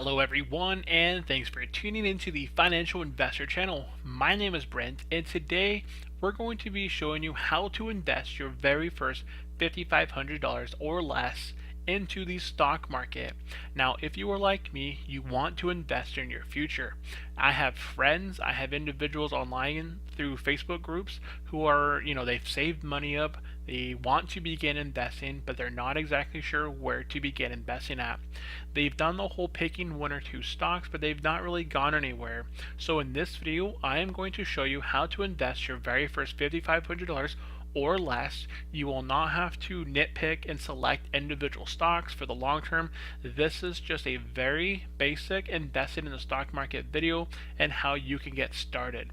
Hello everyone, and thanks for tuning into the Financial Investor channel. My name is Brent, and today we're going to be showing you how to invest your very first $5,500 or less into the stock market. Now, if you are like me, you want to invest in your future. I have friends, I have individuals online through Facebook groups who are, they've saved money up, they want to begin investing, but they're not exactly sure where to begin investing at. They've done the whole picking one or two stocks, but they've not really gone anywhere. So in this video, I am going to show you how to invest your very first $5,500 or less. You will not have to nitpick and select individual stocks for the long term. This is just a very basic investing in the stock market video and how you can get started.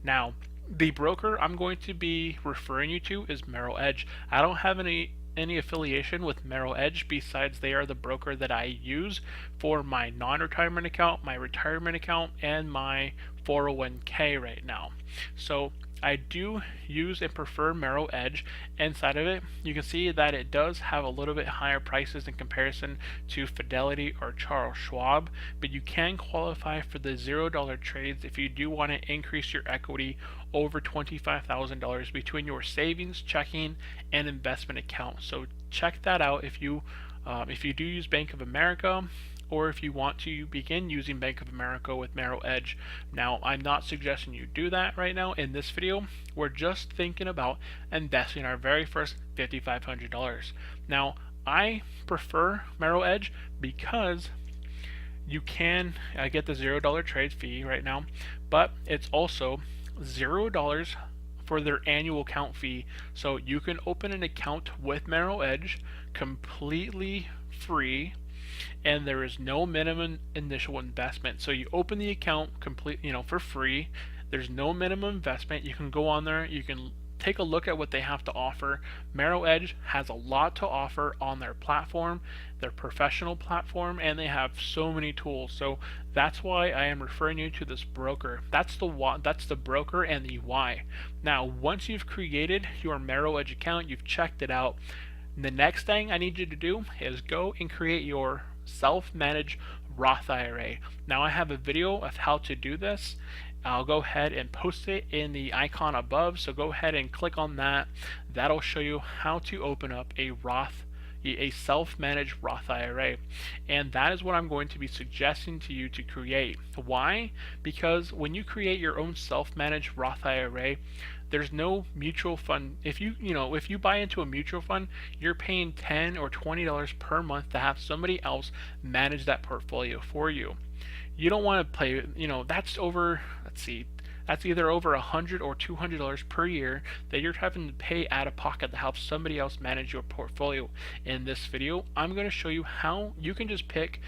Now, the broker I'm going to be referring you to is Merrill Edge. I don't have any affiliation with Merrill Edge besides they are the broker that I use for my non-retirement account, my retirement account, and my 401k right now. So I do use and prefer Merrill Edge. Inside of it, you can see that it does have a little bit higher prices in comparison to Fidelity or Charles Schwab, but you can qualify for the $0 trades if you do want to increase your equity over $25,000 between your savings, checking, and investment account. So check that out if you do use Bank of America, or if you want to begin using Bank of America with Merrill Edge. Now, I'm not suggesting you do that right now in this video. We're just thinking about investing our very first $5,500. Now, I prefer Merrill Edge because you can get the $0 trade fee right now, but it's also $0 for their annual account fee. So you can open an account with Merrill Edge completely free, and there is no minimum initial investment. So you open the account for free. There's no minimum investment. You can go on there, you can take a look at what they have to offer. Merrill Edge has a lot to offer on their platform, their professional platform, and they have so many tools. So that's why I am referring you to this broker. That's the broker and the why. Now, once you've created your Merrill Edge account, you've checked it out, the next thing I need you to do is go and create your self-managed Roth IRA. Now, I have a video of how to do this. I'll go ahead and post it in the icon above, so go ahead and click on that. That'll show you how to open up a self-managed Roth IRA, and that is what I'm going to be suggesting to you to create. Why? Because when you create your own self-managed Roth IRA, there's no mutual fund. If you buy into a mutual fund, you're paying $10 or $20 per month to have somebody else manage that portfolio for you. You don't want to pay, that's over, that's either over $100 or $200 per year that you're having to pay out of pocket to help somebody else manage your portfolio. In this video, I'm going to show you how you can just pick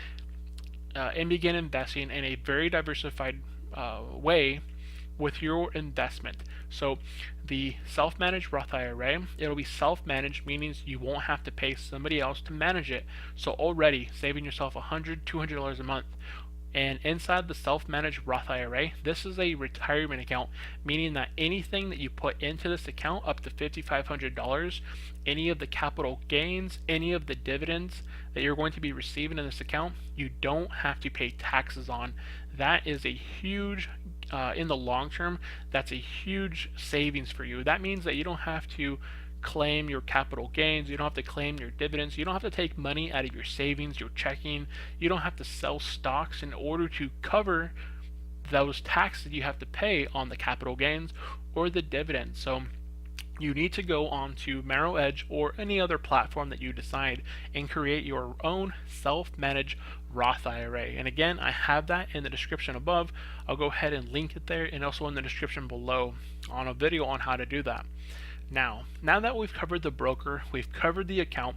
and begin investing in a very diversified way with your investment. So the self-managed Roth IRA, it'll be self-managed, meaning you won't have to pay somebody else to manage it. So already saving yourself $100, $200 a month. And inside the self-managed Roth IRA, this is a retirement account, meaning that anything that you put into this account up to $5,500, any of the capital gains, any of the dividends that you're going to be receiving in this account, you don't have to pay taxes on. That is a huge, in the long term, that's a huge savings for you. That means that you don't have to claim your capital gains, you don't have to claim your dividends, you don't have to take money out of your savings, your checking, you don't have to sell stocks in order to cover those taxes you have to pay on the capital gains or the dividends. So you need to go on to Merrill Edge or any other platform that you decide and create your own self-managed Roth IRA. And again, I have that in the description above. I'll go ahead and link it there, and also in the description below on a video on how to do that. Now that we've covered the broker, we've covered the account,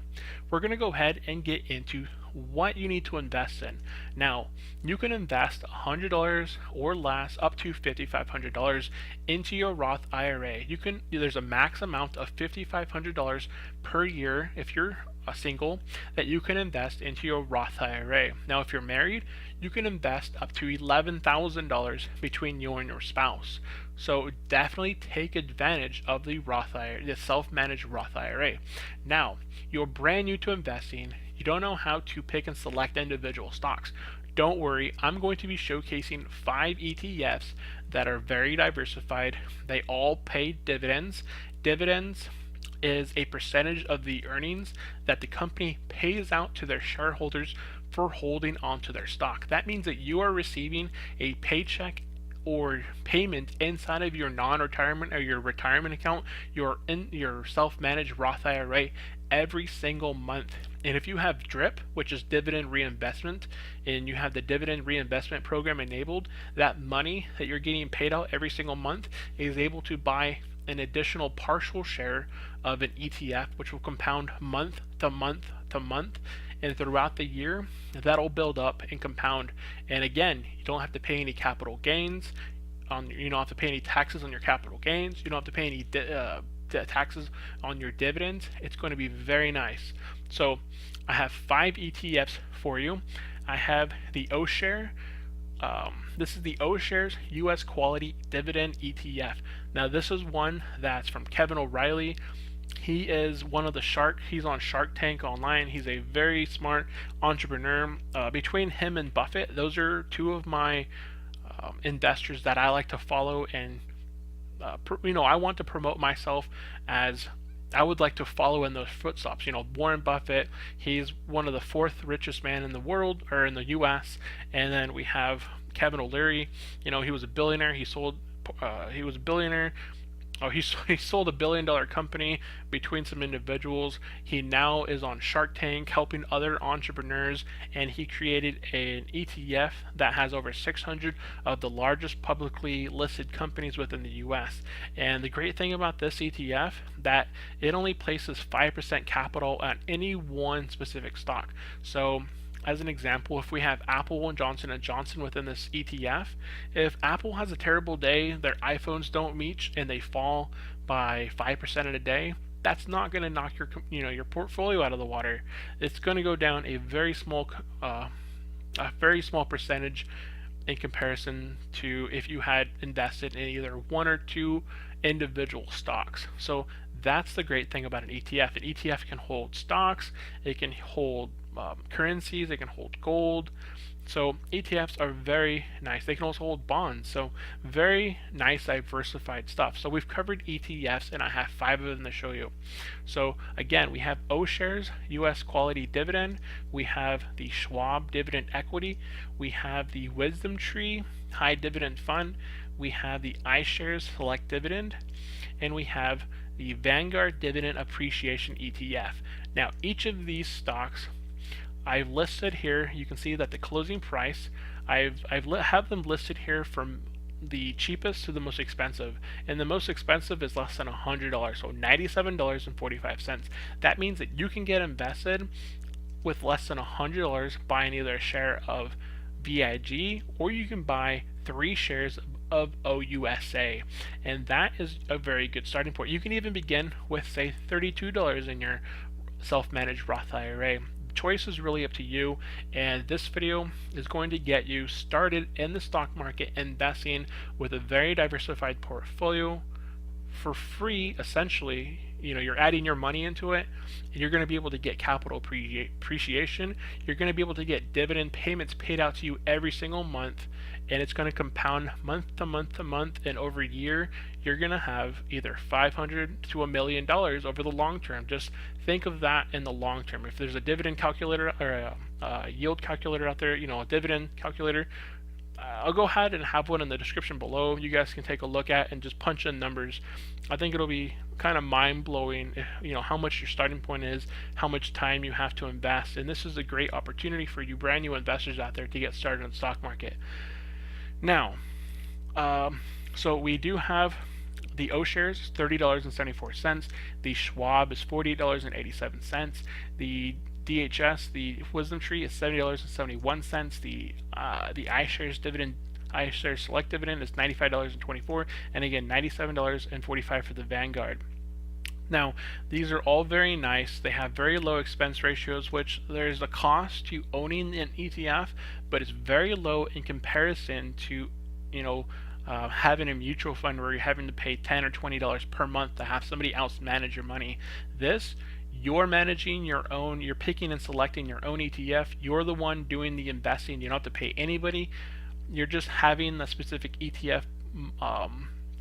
we're going to go ahead and get into what you need to invest in. Now, you can invest $100 or less up to $5,500 into your Roth IRA. There's a max amount of $5,500 per year if you're a single that you can invest into your Roth IRA. Now, if you're married, you can invest up to $11,000 between you and your spouse. So definitely take advantage of the Roth IRA, the self-managed Roth IRA. Now, you're brand new to investing. You don't know how to pick and select individual stocks. don't worry, I'm going to be showcasing 5 ETFs that are very diversified. They all pay dividends. Dividends is a percentage of the earnings that the company pays out to their shareholders for holding onto their stock. That means that you are receiving a paycheck or payment inside of your non-retirement or your retirement account, your self-managed Roth IRA every single month. And if you have DRIP, which is dividend reinvestment, and you have the dividend reinvestment program enabled, that money that you're getting paid out every single month is able to buy an additional partial share of an ETF, which will compound month to month to month. And throughout the year, that'll build up and compound. And again, you don't have to pay any capital gains. You don't have to pay any taxes on your capital gains. You don't have to pay any taxes on your dividends. It's going to be very nice. So I have 5 ETFs for you. I have the O-Share. This is the O-Shares U.S. Quality Dividend ETF. Now this is one that's from Kevin O'Reilly. He is one of the he's on Shark Tank online. He's a very smart entrepreneur. Between him and Buffett, those are two of my investors that I like to follow, and I want to promote myself as I would like to follow in those footsteps. Warren Buffett, he's one of the 4th richest man in the world, or in the U.S. And then we have Kevin O'Leary. He was a billionaire. He was a billionaire. He sold $1 billion company between some individuals. He now is on Shark Tank helping other entrepreneurs, and he created an ETF that has over 600 of the largest publicly listed companies within the U.S. And the great thing about this ETF, that it only places 5% capital at any one specific stock. So as an example, if we have Apple and Johnson & Johnson within this ETF, if Apple has a terrible day, their iPhones don't meet, and they fall by 5% in a day, that's not going to knock your portfolio out of the water. It's going to go down a very small percentage in comparison to if you had invested in either 1 or 2 individual stocks. So that's the great thing about an ETF. An ETF can hold stocks, it can hold currencies, they can hold gold. So ETFs are very nice. They can also hold bonds. So very nice diversified stuff. So we've covered ETFs, and I have 5 of them to show you. So again, we have O-Shares U.S. Quality Dividend. We have the Schwab Dividend Equity. We have the Wisdom Tree High Dividend Fund. We have the iShares Select Dividend, and we have the Vanguard Dividend Appreciation ETF. Now each of these stocks I've listed here. You can see that the closing price, have them listed here from the cheapest to the most expensive, and the most expensive is less than $100, so $97.45. That means that you can get invested with less than $100 buying either a share of VIG, or you can buy 3 shares of OUSA, and that is a very good starting point. You can even begin with, say, $32 in your self-managed Roth IRA. Choice is really up to you, and this video is going to get you started in the stock market investing with a very diversified portfolio for free. Essentially, you're adding your money into it, and you're going to be able to get capital appreciation. You're going to be able to get dividend payments paid out to you every single month, and it's going to compound month to month to month, and over a year you're going to have either $500 to $1 million over the long term. Just think of that in the long term. If there's a dividend calculator or a yield calculator out there, a dividend calculator, I'll go ahead and have one in the description below. You guys can take a look at and just punch in numbers. I think it'll be kind of mind-blowing, how much your starting point is, how much time you have to invest, and this is a great opportunity for you brand new investors out there to get started in the stock market. Now, so we do have the O-Shares, $30.74. The Schwab is $48.87. The DHS, the Wisdom Tree, is $70.71. The iShares Select Dividend is $95.24, and again $97.45 for the Vanguard. Now, these are all very nice. They have very low expense ratios, which there's a cost to owning an ETF, but it's very low in comparison to having a mutual fund where you're having to pay $10 or $20 per month to have somebody else manage your money. This, You're managing your own, you're picking and selecting your own ETF. You're the one doing the investing. You don't have to pay anybody. You're just having the specific ETF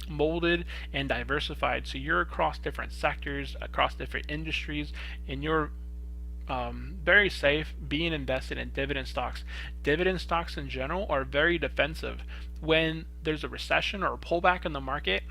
molded and diversified. So you're across different sectors, across different industries, and you're very safe being invested in dividend stocks. Dividend stocks in general are very defensive. When there's a recession or a pullback in the market,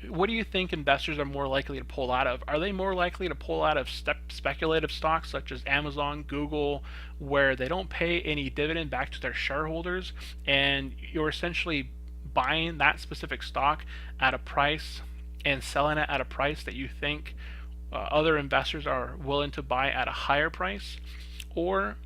what do you think investors are more likely to pull out of? Are they more likely to pull out of speculative stocks such as Amazon, Google, where they don't pay any dividend back to their shareholders, and you're essentially buying that specific stock at a price and selling it at a price that you think other investors are willing to buy at a higher price? Or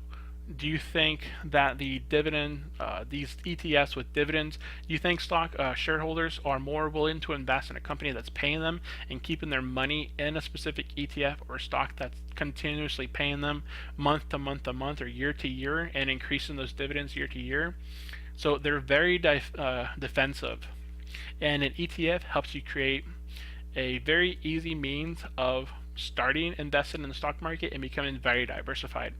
do you think that the dividend, these ETFs with dividends, do you think stock shareholders are more willing to invest in a company that's paying them and keeping their money in a specific ETF or stock that's continuously paying them month to month to month or year to year and increasing those dividends year to year? So they're very defensive. And an ETF helps you create a very easy means of starting investing in the stock market and becoming very diversified.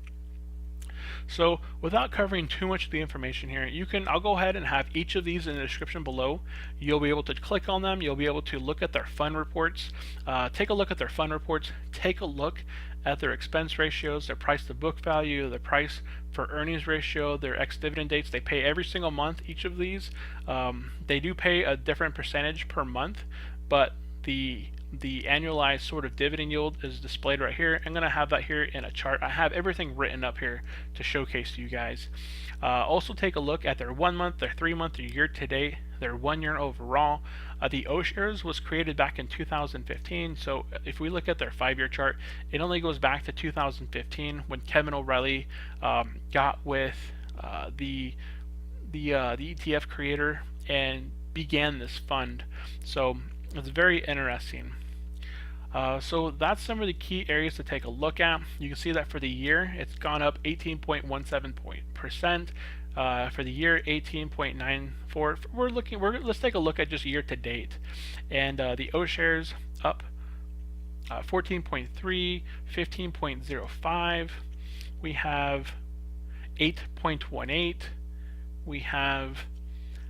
So without covering too much of the information here, I'll go ahead and have each of these in the description below. You'll be able to click on them. You'll be able to look at their fund reports, take a look at their fund reports, take a look at their expense ratios, their price to book value, their price for earnings ratio, their ex-dividend dates. They pay every single month, each of these. They do pay a different percentage per month, but the annualized sort of dividend yield is displayed right here. I'm going to have that here in a chart. I have everything written up here to showcase to you guys. Also take a look at their 1 month, their 3 month, their year to date, their 1 year overall. The O shares was created back in 2015, so if we look at their 5-year chart, it only goes back to 2015 when Kevin O'Reilly got with the ETF creator and began this fund. So it's very interesting. So that's some of the key areas to take a look at. You can see that for the year, it's gone up 18.17%. For the year, 18.94. Let's take a look at just year to date, and the O shares up 14.3, 15.05. We have 8.18. We have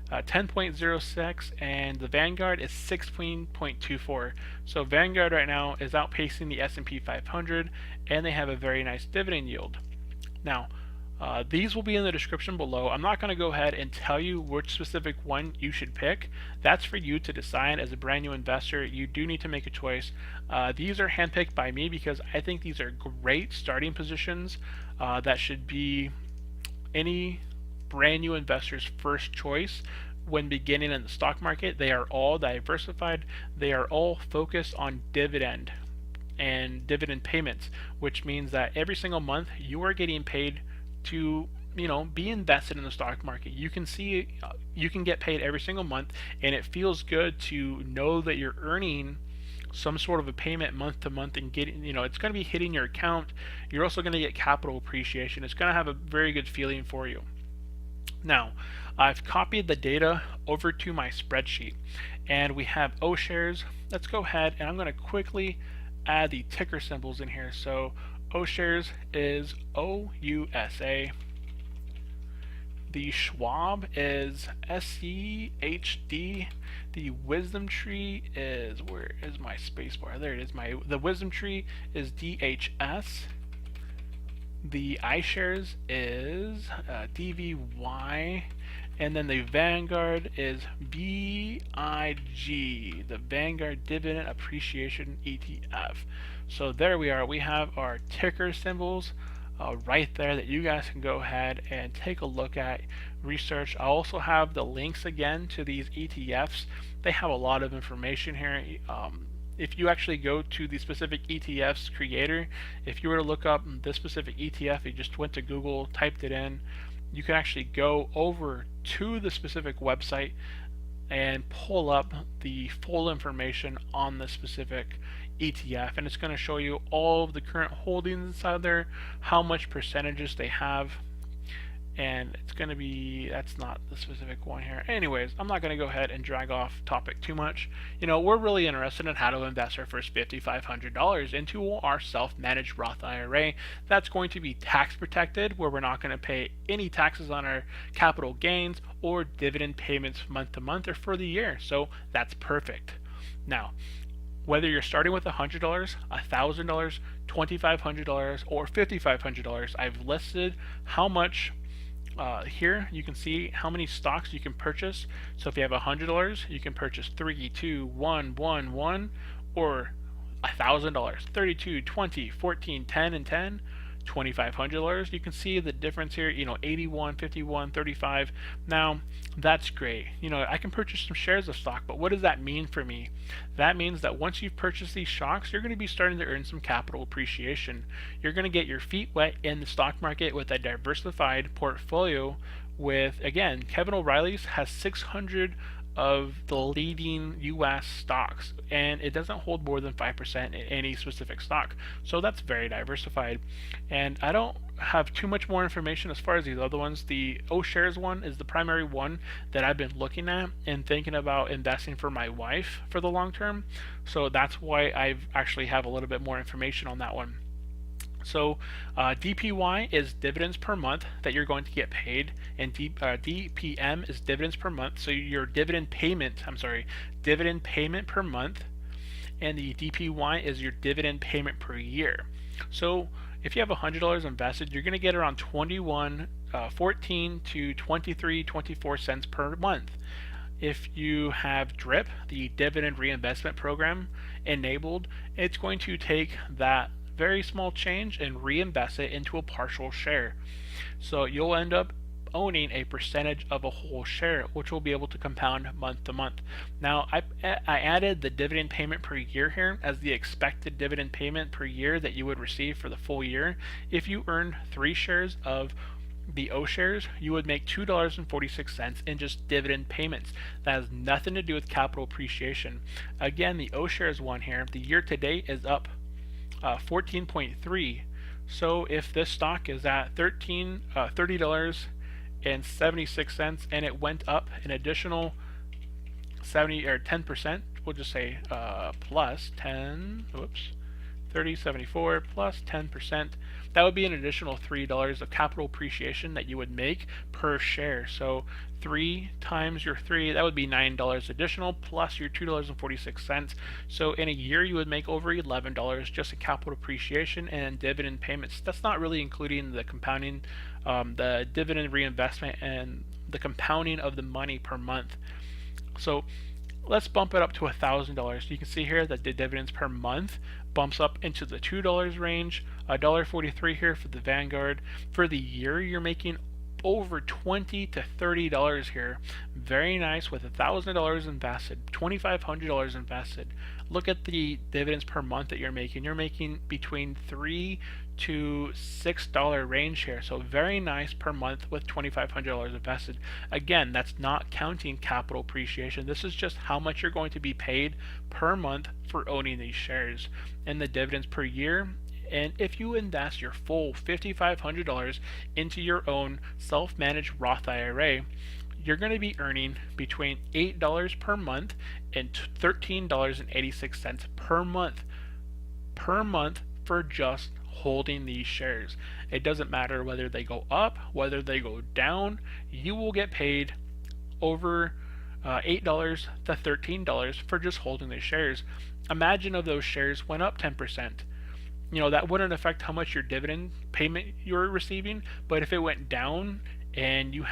10.06, and the Vanguard is 16.24. So Vanguard right now is outpacing the S&P 500, and they have a very nice dividend yield. Now, these will be in the description below. I'm not going to go ahead and tell you which specific one you should pick. That's for you to decide as a brand new investor. You do need to make a choice. These are handpicked by me because I think these are great starting positions that should be any brand new investor's first choice when beginning in the stock market. They are all diversified. They are all focused on dividend and dividend payments, which means that every single month you are getting paid to be invested in the stock market. You can see you can get paid every single month, and it feels good to know that you're earning some sort of a payment month to month and getting, it's going to be hitting your account. You're also going to get capital appreciation. It's going to have a very good feeling for you. Now, I've copied the data over to my spreadsheet, and we have O shares. Let's go ahead and I'm going to quickly add the ticker symbols in here. So O shares is OUSA. The Schwab is SCHD. The Wisdom Tree is, where is my spacebar? There it is. The Wisdom Tree is DHS. The iShares is DVY, and then the Vanguard is VIG, the Vanguard Dividend Appreciation ETF. So there we are. We have our ticker symbols right there that you guys can go ahead and take a look at, research. I also have the links again to these ETFs. They have a lot of information here. If you actually go to the specific ETFs creator, if you were to look up this specific ETF, you just went to Google, typed it in, you can actually go over to the specific website and pull up the full information on the specific ETF, and it's going to show you all of the current holdings inside there, how much percentages they have, and it's going to be, that's not the specific one here. Anyways, I'm not going to go ahead and drag off topic too much. We're really interested in how to invest our first $5,500 into our self-managed Roth IRA. That's going to be tax protected, where we're not going to pay any taxes on our capital gains or dividend payments month to month or for the year. So that's perfect. Now, whether you're starting with $100, $1,000, $2,500, or $5,500, I've listed how much. Here you can see how many stocks you can purchase. So if you have $100, you can purchase 3, 2, 1, 1, 1, or $1,000, 32, 20, 14, 10, and 10. $2,500, you can see the difference here, 81, 51, 35. Now, that's great. I can purchase some shares of stock, but what does that mean for me? That means that once you've purchased these stocks, you're going to be starting to earn some capital appreciation. You're going to get your feet wet in the stock market with a diversified portfolio with, again, Kevin O'Reilly's has 600 of the leading US stocks, and it doesn't hold more than 5% in any specific stock. So that's very diversified. And I don't have too much more information as far as these other ones. The O shares one is the primary one that I've been looking at and thinking about investing for my wife for the long term. So that's why I've actually have a little bit more information on that one. So DPY is dividends per month that you're going to get paid, and DPM is dividends per month. So your dividend payment per month, and the DPY is your dividend payment per year. So if you have $100 invested, you're going to get around 14 to 24 cents per month. If you have DRIP, the dividend reinvestment program, enabled, it's going to take that very small change and reinvest it into a partial share. So you'll end up owning a percentage of a whole share, which will be able to compound month to month. Now, I added the dividend payment per year here as the expected dividend payment per year that you would receive for the full year. If you earn 3 shares of the O shares, you would make $2.46 in just dividend payments. That has nothing to do with capital appreciation. Again, the O shares one here, the year to date is up 14.3. So if this stock is at $30.76 and it went up an additional 10%, we'll just say plus 10, 30.74 plus 10%, that would be an additional $3 of capital appreciation that you would make per share. So 3 times your 3, that would be $9 additional plus your $2.46. So in a year you would make over $11 just in capital appreciation and dividend payments. That's not really including the compounding, the dividend reinvestment, and the compounding of the money per month. So let's bump it up to $1,000. You can see here that the dividends per month bumps up into the $2 range, $1.43 here for the Vanguard. For the year, you're making over $20 to $30 here. Very nice with $1,000 invested, $2,500 invested. Look at the dividends per month that you're making. You're making between $3 to $6 range here. So very nice per month with $2,500 invested. Again, that's not counting capital appreciation. This is just how much you're going to be paid per month for owning these shares. And the dividends per year, and if you invest your full $5,500 into your own self-managed Roth IRA, you're going to be earning between $8 per month and $13.86 per month for just holding these shares. It doesn't matter whether they go up, whether they go down, you will get paid over $8 to $13 for just holding these shares. Imagine if those shares went up 10%. That wouldn't affect how much your dividend payment you're receiving, but if it went down and you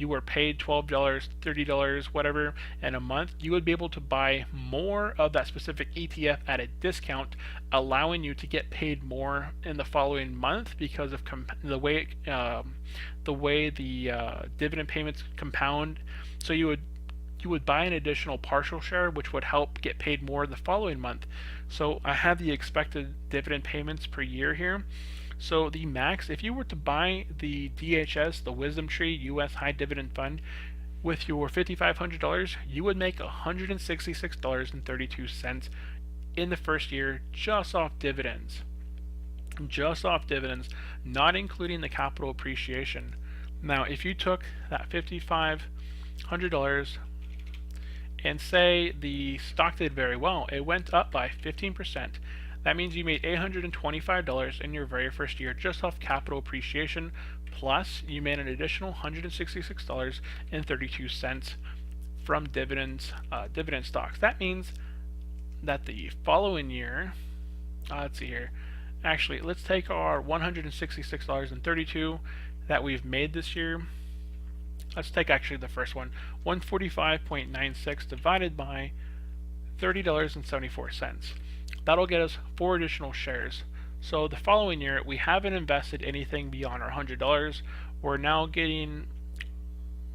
were paid $12, $30, whatever in a month, you would be able to buy more of that specific ETF at a discount, allowing you to get paid more in the following month because of the way the dividend payments compound. So you would buy an additional partial share, which would help get paid more the following month. So I have the expected dividend payments per year here. So the max, if you were to buy the DHS, the Wisdom Tree US High Dividend Fund, with your $5,500, you would make $166.32 in the first year just off dividends. Just off dividends, not including the capital appreciation. Now, if you took that $5,500 and say the stock did very well, it went up by 15%. That means you made $825 in your very first year just off capital appreciation, plus you made an additional $166.32 from dividend stocks. That means that the following year, let's see here, actually let's take our $166.32 that we've made this year. Let's take actually the first one, 145.96 divided by $30.74. That'll get us 4 additional shares. So the following year, we haven't invested anything beyond our $100. We're now getting,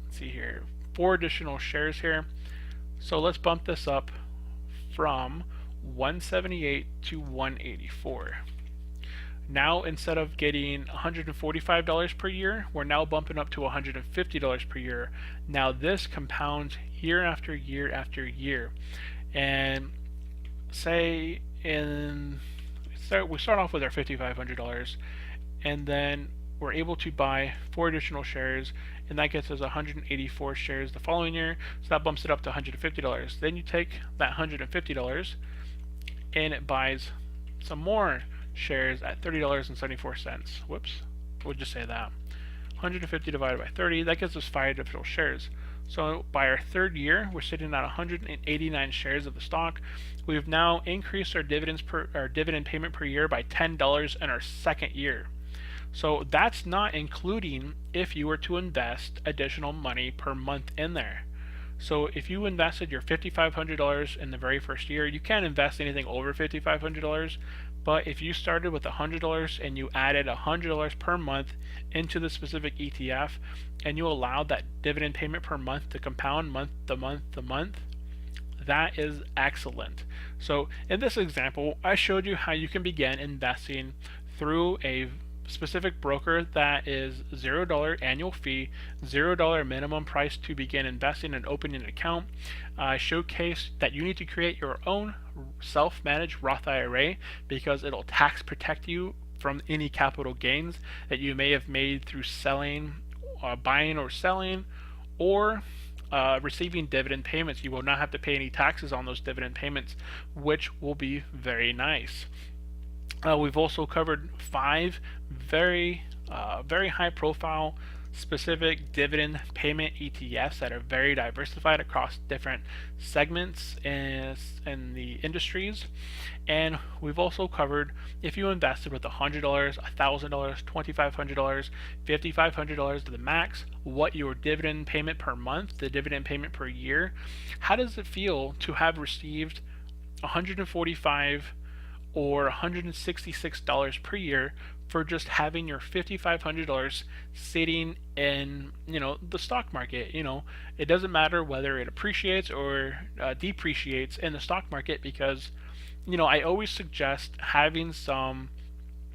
let's see here, 4 additional shares here. So let's bump this up from 178 to 184. Now, instead of getting $145 per year, we're now bumping up to $150 per year. Now, this compounds year after year after year. And say we start off with our $5,500, and then we're able to buy 4 additional shares, and that gets us 184 shares the following year. So that bumps it up to $150. Then you take that $150, and it buys some more shares at $30.74. Whoops, we'll just say that. 150 divided by 30, that gives us 5 additional shares. So by our third year, we're sitting at 189 shares of the stock. We've now increased our dividend payment per year by $10 in our second year. So that's not including if you were to invest additional money per month in there. So if you invested your $5,500 in the very first year, you can't invest anything over $5,500. But if you started with $100 and you added $100 per month into the specific ETF, and you allowed that dividend payment per month to compound month to month to month, that is excellent. So in this example, I showed you how you can begin investing through a specific broker that is $0 annual fee, $0 minimum price to begin investing and opening an account. I showcased that you need to create your own self-managed Roth IRA because it'll tax protect you from any capital gains that you may have made through selling, buying or selling, or receiving dividend payments. You will not have to pay any taxes on those dividend payments, which will be very nice. We've also covered 5 very high profile specific dividend payment ETFs that are very diversified across different segments in the industries. And we've also covered if you invested with $100, $1,000, $2,500, $5,500 to the max, what your dividend payment per month, the dividend payment per year, how does it feel to have received $145 or $166 per year for just having your $5,500 sitting in the stock market. It doesn't matter whether it appreciates or depreciates in the stock market, because I always suggest having some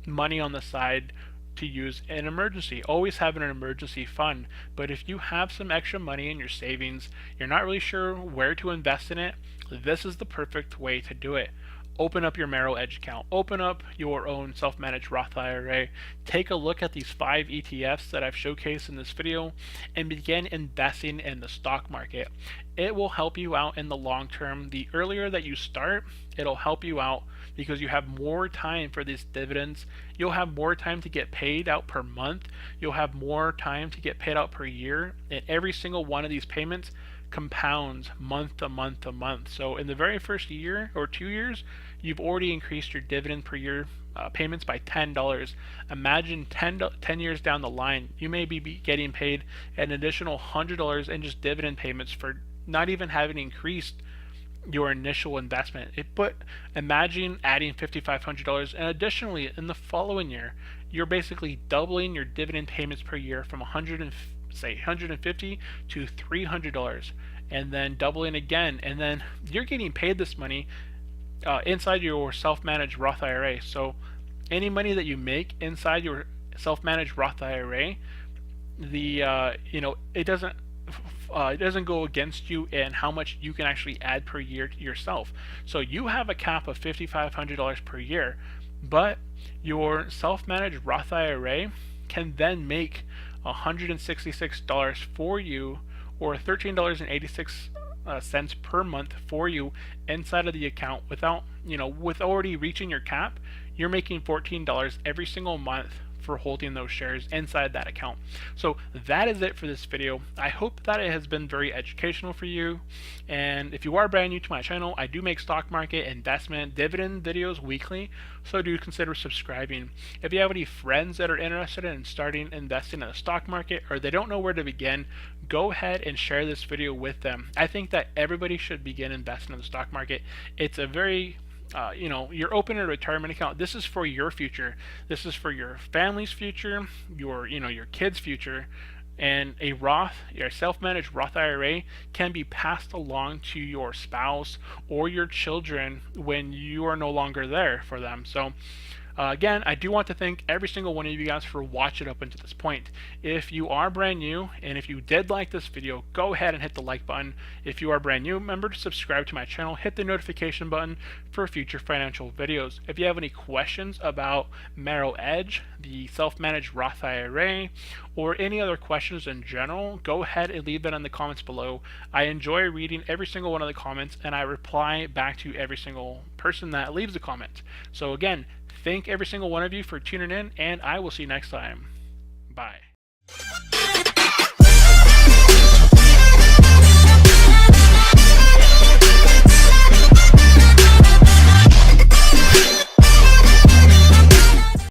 money on the side to use in an emergency. Always having an emergency fund. But if you have some extra money in your savings, you're not really sure where to invest in it, this is the perfect way to do it. Open up your Merrill Edge account. Open up your own self-managed Roth IRA. Take a look at these 5 ETFs that I've showcased in this video and begin investing in the stock market. It will help you out in the long term. The earlier that you start, it'll help you out because you have more time for these dividends. You'll have more time to get paid out per month. You'll have more time to get paid out per year. And every single one of these payments compounds month to month to month. So in the very first year or 2 years, you've already increased your dividend per year payments by $10. Imagine 10 years down the line, you may be getting paid an additional $100 in just dividend payments for not even having increased your initial investment. Imagine adding $5,500, and additionally in the following year, you're basically doubling your dividend payments per year from $150 to $300, and then doubling again, and then you're getting paid this money inside your self-managed Roth IRA. So any money that you make inside your self-managed Roth IRA, it doesn't go against you in how much you can actually add per year to yourself. So you have a cap of $5,500 per year, but your self-managed Roth IRA can then make $166 for you, or $13.86 cents per month for you inside of the account without, with already reaching your cap, you're making $14 every single month for holding those shares inside that account. So that is it for this video. I hope that it has been very educational for you. And if you are brand new to my channel, I do make stock market, investment, dividend videos weekly, so do consider subscribing. If you have any friends that are interested in starting investing in the stock market, or they don't know where to begin, go ahead and share this video with them. I think that everybody should begin investing in the stock market. It's a very you're opening a retirement account. This is for your future. This is for your family's future, your kids' future. And a your self-managed Roth IRA can be passed along to your spouse or your children when you are no longer there for them. So again, I do want to thank every single one of you guys for watching up until this point. If you are brand new, and if you did like this video, go ahead and hit the like button. If you are brand new, remember to subscribe to my channel, hit the notification button for future financial videos. If you have any questions about Merrill Edge, the self-managed Roth IRA, or any other questions in general, go ahead and leave that in the comments below. I enjoy reading every single one of the comments, and I reply back to every single person that leaves a comment. So again, thank every single one of you for tuning in, and I will see you next time. Bye.